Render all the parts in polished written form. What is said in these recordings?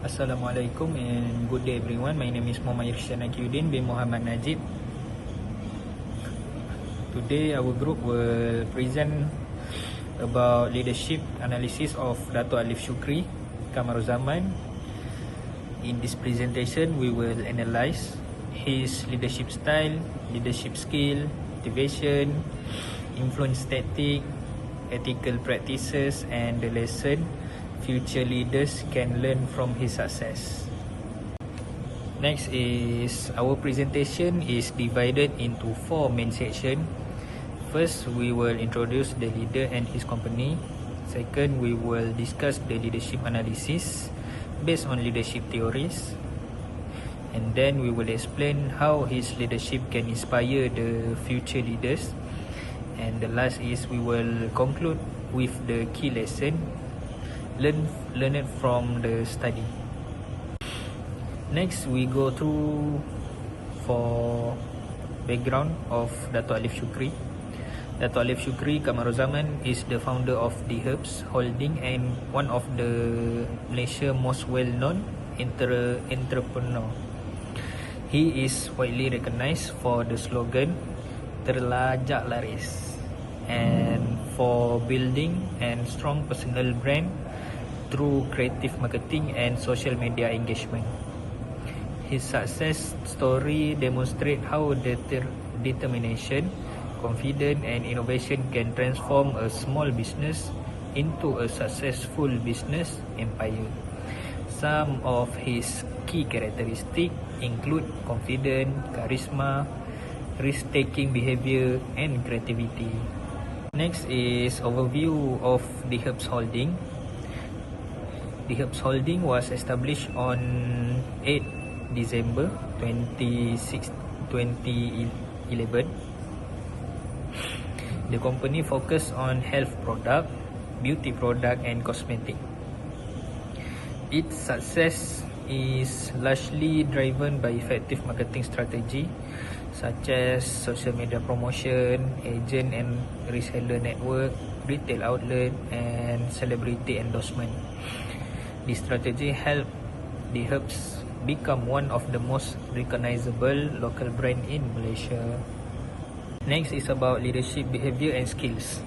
Assalamualaikum and good day everyone. My name is Muhammad Irshan Akiuddin bin Muhammad Najib. Today our group will present about leadership analysis of Dato' Alif Shukri Kamaruzaman. In this presentation, we will analyze his leadership style, leadership skill, motivation, influence tactic, ethical practices and the lesson future leaders can learn from his success. Next is our presentation is divided into 4 main sections. First, we will introduce the leader and his company. Second, we will discuss the leadership analysis based on leadership theories. And then we will explain how his leadership can inspire the future leaders. And the last is we will conclude with the key lesson learn it from the study. Next, we go through for background of Dato' Alif Shukri. Dato' Alif Shukri Kamaruzaman is the founder of The Herbs Holding and one of the Malaysia most well-known entrepreneur. He is widely recognized for the slogan Terlajak Laris and for building and strong personal brand through creative marketing and social media engagement. His success story demonstrates how determination, confidence and innovation can transform a small business into a successful business empire. Some of his key characteristics include confidence, charisma, risk-taking behavior and creativity. Next is overview of The Herbs Holding. The Herbs Holding was established on 8 December 2011. The company focused on health product, beauty product and cosmetic. Its success is largely driven by effective marketing strategy such as social media promotion, agent and reseller network, retail outlet and celebrity endorsement. This strategy helped The Herbs become one of the most recognizable local brand in Malaysia. Next is about leadership behavior and skills.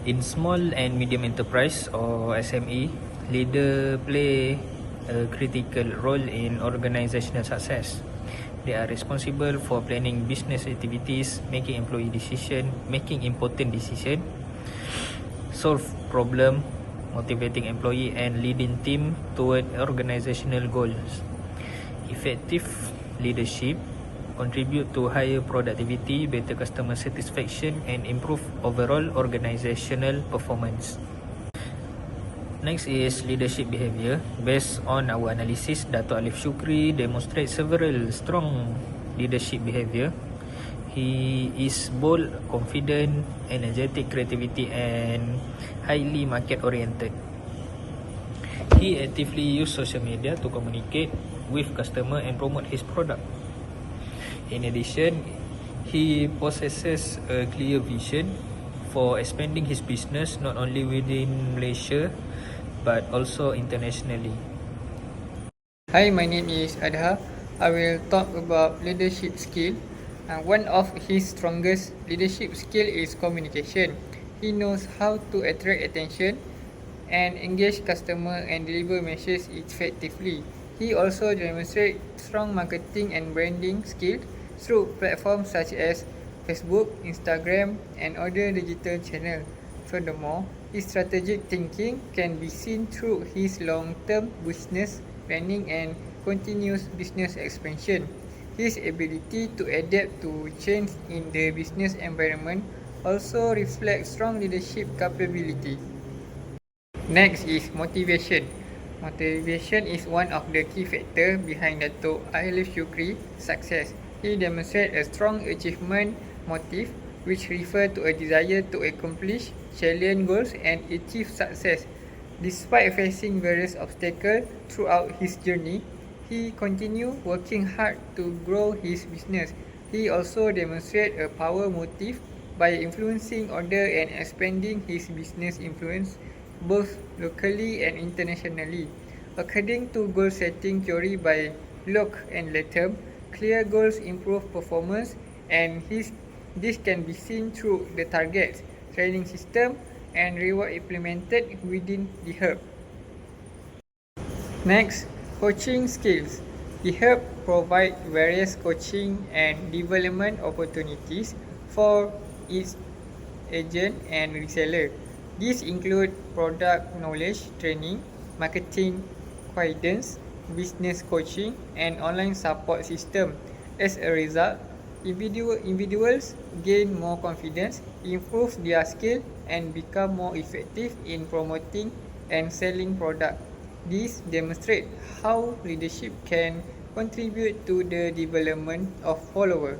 In small and medium enterprise or SME, leader play a critical role in organizational success. They are responsible for planning business activities, making employee decision, making important decision, solve problem, motivating employee and leading team toward organizational goals. Effective leadership contribute to higher productivity, better customer satisfaction and improve overall organizational performance. Next is leadership behavior. Based on our analysis, Dato' Alif Shukri demonstrates several strong leadership behavior. He is bold, confident, energetic, creativity and highly market oriented. He actively uses social media to communicate with customer and promote his product. In addition, he possesses a clear vision for expanding his business not only within Malaysia but also internationally. Hi, my name is Adha. I will talk about leadership skill. One of his strongest leadership skill is communication. He knows how to attract attention and engage customer and deliver messages effectively. He also demonstrates strong marketing and branding skills through platforms such as Facebook, Instagram and other digital channels. Furthermore, his strategic thinking can be seen through his long-term business planning and continuous business expansion. His ability to adapt to change in the business environment also reflects strong leadership capability. Next is motivation. Motivation is one of the key factors behind Dato' Alif Shukri's success. He demonstrates a strong achievement motive which refers to a desire to accomplish challenge goals and achieve success. Despite facing various obstacles throughout his journey, he continued working hard to grow his business. He also demonstrates a power motive by influencing others and expanding his business influence both locally and internationally. According to goal setting theory by Locke and Latham, clear goals improve performance, and this can be seen through the targets, training system, and reward implemented within the hub. Next, coaching skills. The hub provides various coaching and development opportunities for its agent and reseller. These include product knowledge training, marketing guidance, business coaching, and online support system. As a result, individuals gain more confidence, improve their skill, and become more effective in promoting and selling product. This demonstrates how leadership can contribute to the development of followers.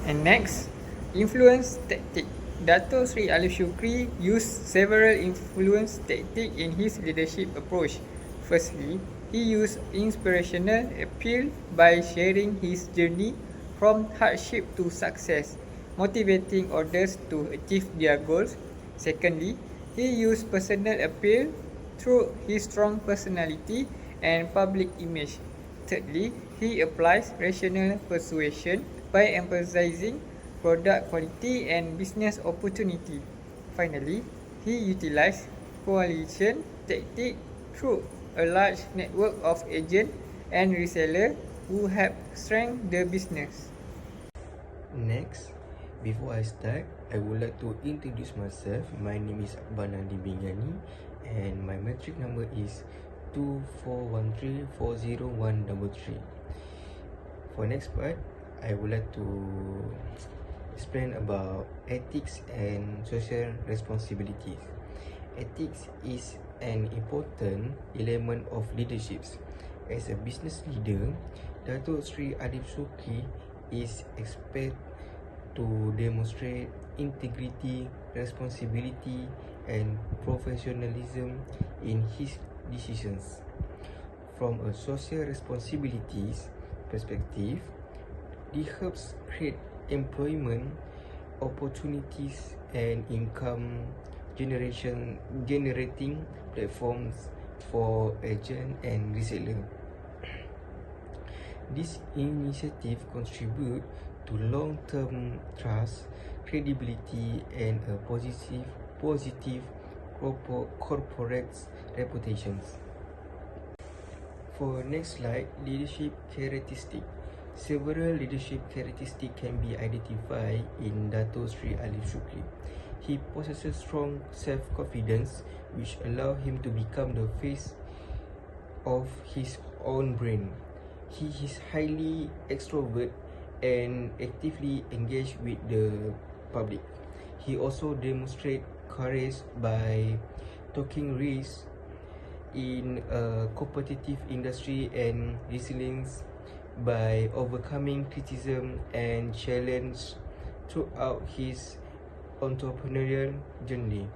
And next, influence tactic. Dato Sri Alif Shukri used several influence tactics in his leadership approach. Firstly, he used inspirational appeal by sharing his journey from hardship to success, motivating others to achieve their goals. Secondly, he used personal appeal through his strong personality and public image. Thirdly, he applies rational persuasion by emphasizing product quality and business opportunity. Finally, he utilized coalition tactic through a large network of agents and resellers who help strengthen the business. Next, before I start, I would like to introduce myself. My name is Akbar Nandi Binyani and my metric number is 2413400133. For next part, I would like to explain about ethics and social responsibilities. Ethics is an important element of leadership. As a business leader, Dato Sri Alif Shukri is expected to demonstrate integrity, responsibility, and professionalism in his decisions. From a social responsibilities perspective, the hubs create employment opportunities and income generating platforms for agent and reseller. This initiative contribute to long-term trust, credibility, and a positive corporate reputations. For next slide, leadership characteristic. Several leadership characteristics can be identified in Dato Sri Alif Shukri. He possesses strong self-confidence, which allow him to become the face of his own brand. He is highly extrovert and actively engaged with the public. He also demonstrates courage by taking risks in a competitive industry and resilience by overcoming criticism and challenge throughout his entrepreneurial journey.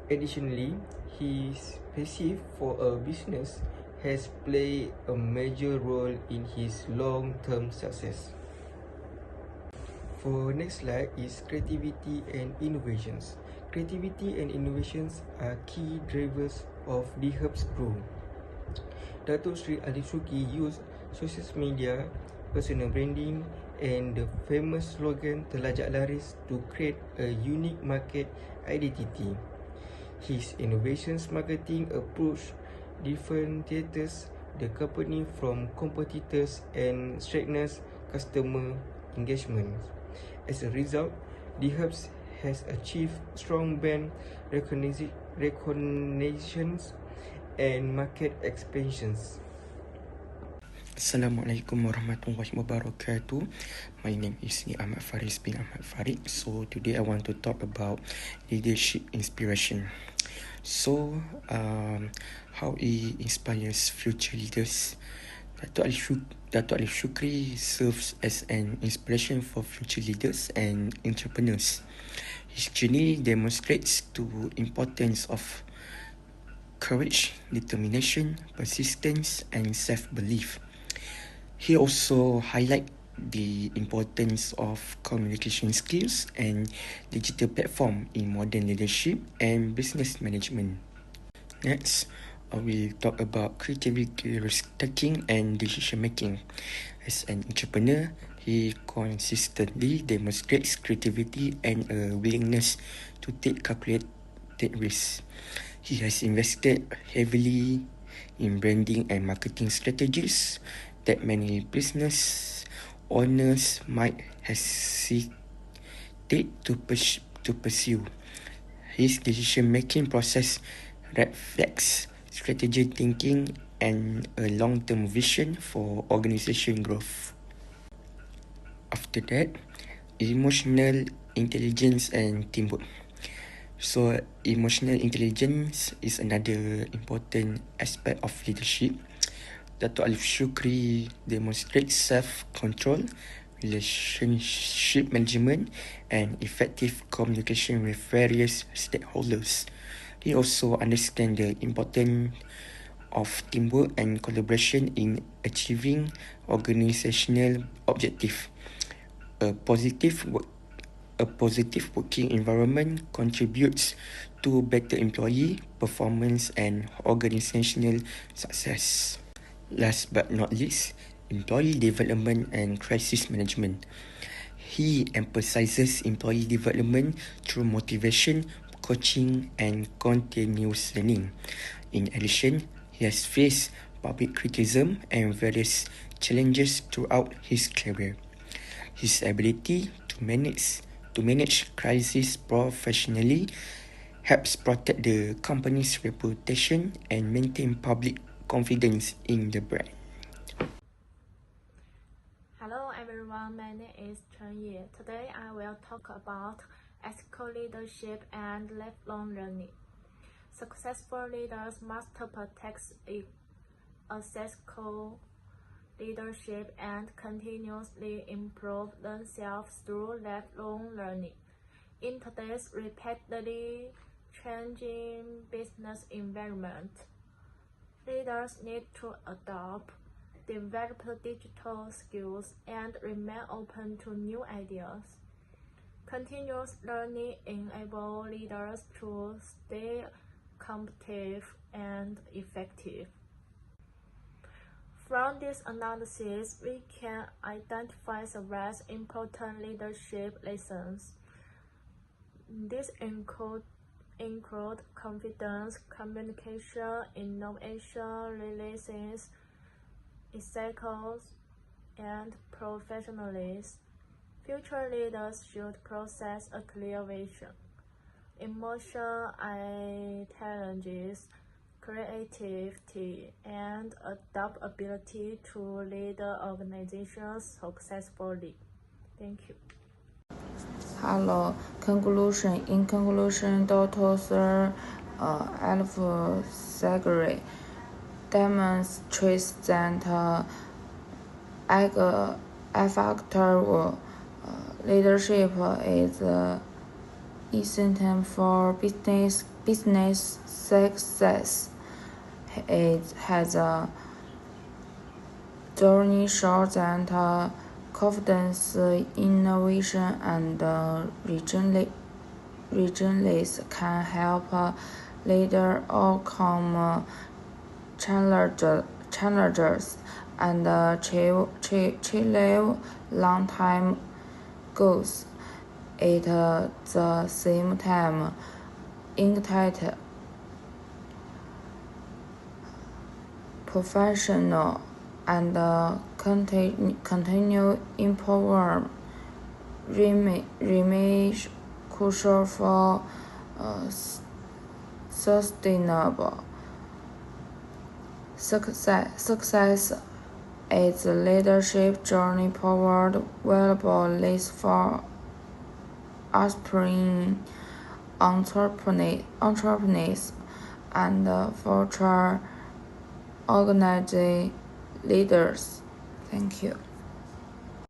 Additionally, his passion for a business has played a major role in his long-term success. For next slide is creativity and innovations. Creativity and innovations are key drivers of the hub's growth. Dato Sri Alif Shukri used social media, personal branding, and the famous slogan Telajak Laris to create a unique market identity. His innovations marketing approach differentiates the company from competitors and strengthens customer engagement. As a result, the hubs has achieved strong brand recognitions and market expansions. Assalamualaikum warahmatullahi wabarakatuh. My name is Ahmad Faris bin Ahmad Farid. So today I want to talk about leadership inspiration. So how it inspires future leaders. Dato Alif Shukri serves as an inspiration for future leaders and entrepreneurs. His journey demonstrates the importance of courage, determination, persistence, and self-belief. He also highlight the importance of communication skills and digital platform in modern leadership and business management. Next, I will talk about creativity, risk-taking and decision-making. As an entrepreneur, he consistently demonstrates creativity and a willingness to take calculated risks. He has invested heavily in branding and marketing strategies that many business owners might hesitate to pursue. His decision-making process reflects strategic thinking and a long-term vision for organization growth. After that, emotional intelligence and teamwork. So, emotional intelligence is another important aspect of leadership. Dato' Alif Shukri demonstrates self-control, relationship management, and effective communication with various stakeholders. He also understands the importance of teamwork and collaboration in achieving organizational objectives. A positive working environment contributes to better employee performance and organizational success. Last but not least, employee development and crisis management. He emphasizes employee development through motivation, coaching, and continuous learning. In addition, he has faced public criticism and various challenges throughout his career. His ability to manage crises professionally helps protect the company's reputation and maintain public confidence in the brand. Hello everyone, my name is Chen Yi. Today I will talk about ethical leadership and lifelong learning. Successful leaders must protect ethical leadership and continuously improve themselves through lifelong learning. In today's rapidly changing business environment, leaders need to adopt, develop digital skills, and remain open to new ideas. Continuous learning enables leaders to stay competitive and effective. From this analysis, we can identify several important leadership lessons. These include confidence, communication, innovation, relations, ethics, and professionalism. Future leaders should possess a clear vision, emotional intelligence, creativity, and adaptability to lead organizations successfully. Thank you. Hello. Conclusion. In conclusion, Dr. Sir Alf Sagri demonstrates that effective leadership is essential for business success. It has a journey short that confidence, innovation, and resilience can help leaders overcome challenges and achieve long-term goals. At the same time, ignite professional and continue improvement remains crucial for sustainable success as the leadership journey forward valuable lessons for aspiring entrepreneurs and future organizing leaders. Thank you.